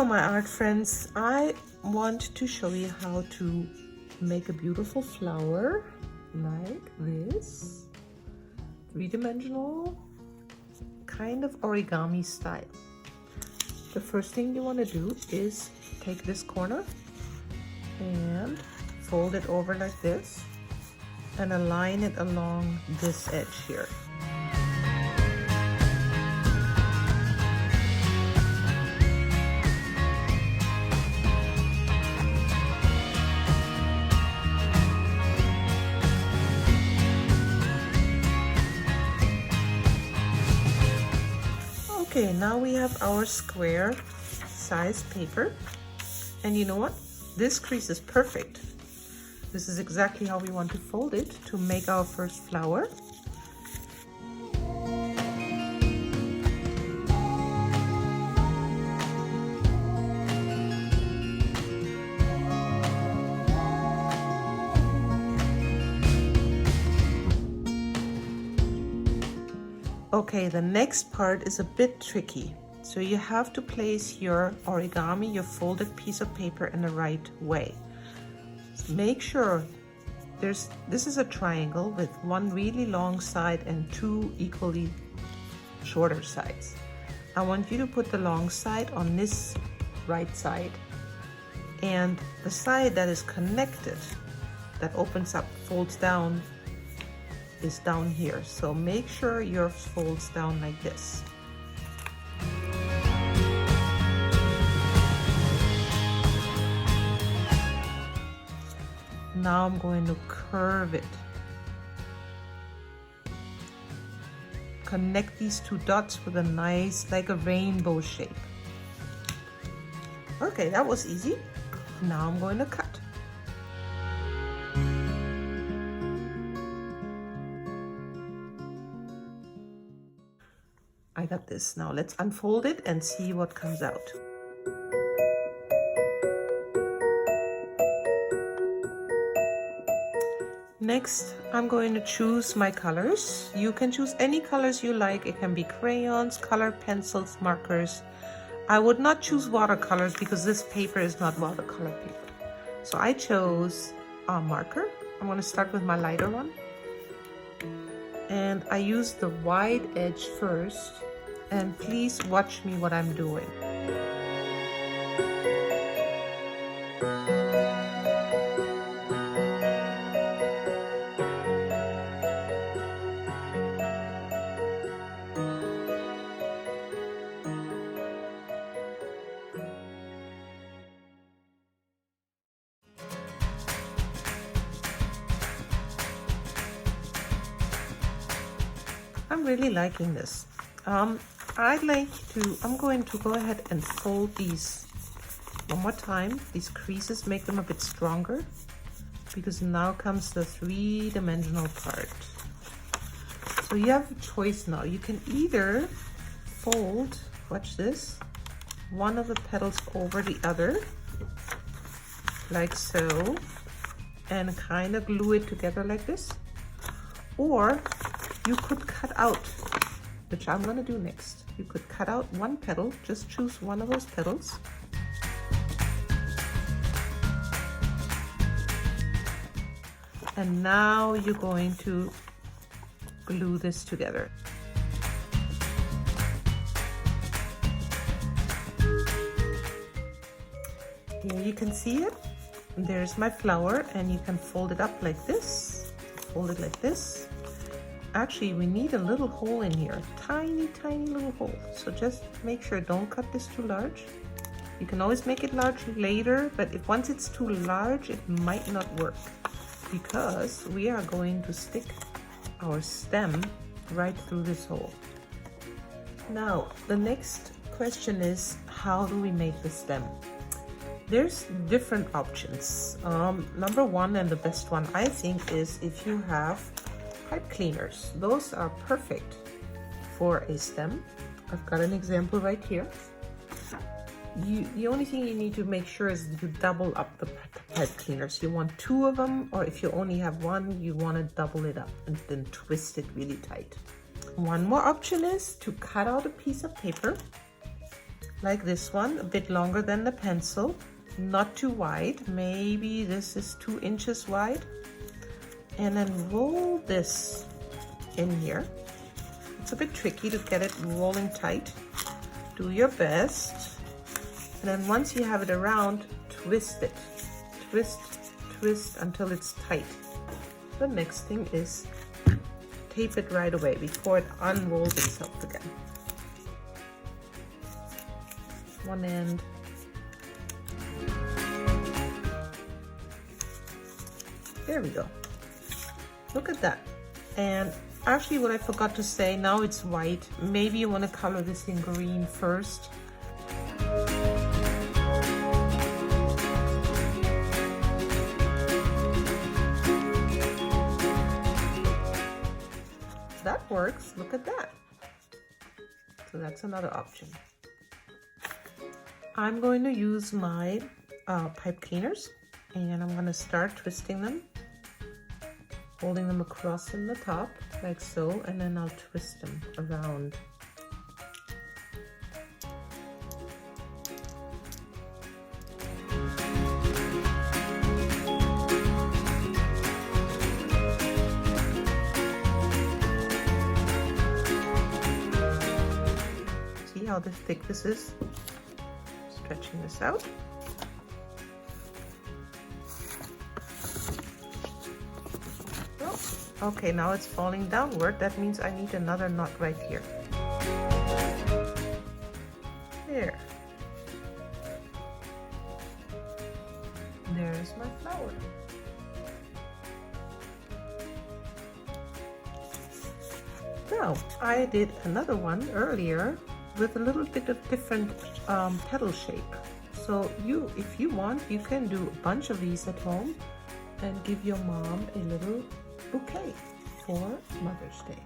So my art friends, I want to show you how to make a beautiful flower like this, three-dimensional, kind of origami style. The first thing you want to do is take this corner and fold it over like this and align it along this edge here. Okay, now we have our square size paper, and you know what? This crease is perfect. This is exactly how we want to fold it to make our first flower. Okay, the next part is a bit tricky. So you have to place your origami, your folded piece of paper, in the right way. Make sure this is a triangle with one really long side and two equally shorter sides. I want you to put the long side on this right side, and the side that is connected, that opens up, folds down, is down here. So make sure yours folds down like this. Now I'm going to curve it. Connect these two dots with a nice, like a rainbow shape. Okay, that was easy. Now I'm going to cut. I got this. Now let's unfold it and see what comes out. Next, I'm going to choose my colors. You can choose any colors you like. It can be crayons, color pencils, markers. I would not choose watercolors because this paper is not watercolor paper. So I chose a marker. I'm going to start with my lighter one. And I use the wide edge first. And please watch me what I'm doing. I'm really liking this. I'm going to go ahead and fold these one more time. These creases, make them a bit stronger, because now comes the three-dimensional part. So you have a choice now. You can either fold, watch this, one of the petals over the other, like so, and kind of glue it together like this. Or you could cut out, which I'm gonna do next. You could cut out one petal, just choose one of those petals. And now you're going to glue this together. Here you can see it. There's my flower, and you can fold it up like this, fold it like this. Actually, we need a little hole in here, tiny little hole. So just make sure, don't cut this too large. You can always make it large later, but if once it's too large, it might not work, because we are going to stick our stem right through this hole. Now, the next question is, how do we make the stem? There's different options. Number one, and the best one I think, is if you have pipe cleaners. Those are perfect for a stem. I've got an example right here. The only thing you need to make sure is you double up the pipe cleaners. You want two of them, or if you only have one, you want to double it up and then twist it really tight. One more option is to cut out a piece of paper like this one, a bit longer than the pencil, not too wide. Maybe this is 2 inches wide. And then roll this in here. It's a bit tricky to get it rolling tight. Do your best. And then once you have it around, twist it. Twist, twist until it's tight. The next thing is tape it right away before it unrolls itself again. One end. There we go. Look at that. And actually what I forgot to say, now it's white. Maybe you want to color this in green first. That works. Look at that. So that's another option. I'm going to use my pipe cleaners, and I'm going to start twisting them, holding them across in the top like so, and then I'll twist them around. See how thick this is? Stretching this out. Okay, now it's falling downward. That means I need another knot right here. There. There's my flower. Now, I did another one earlier with a little bit of different petal shape. So if you want, you can do a bunch of these at home and give your mom a little bouquet for Mother's Day.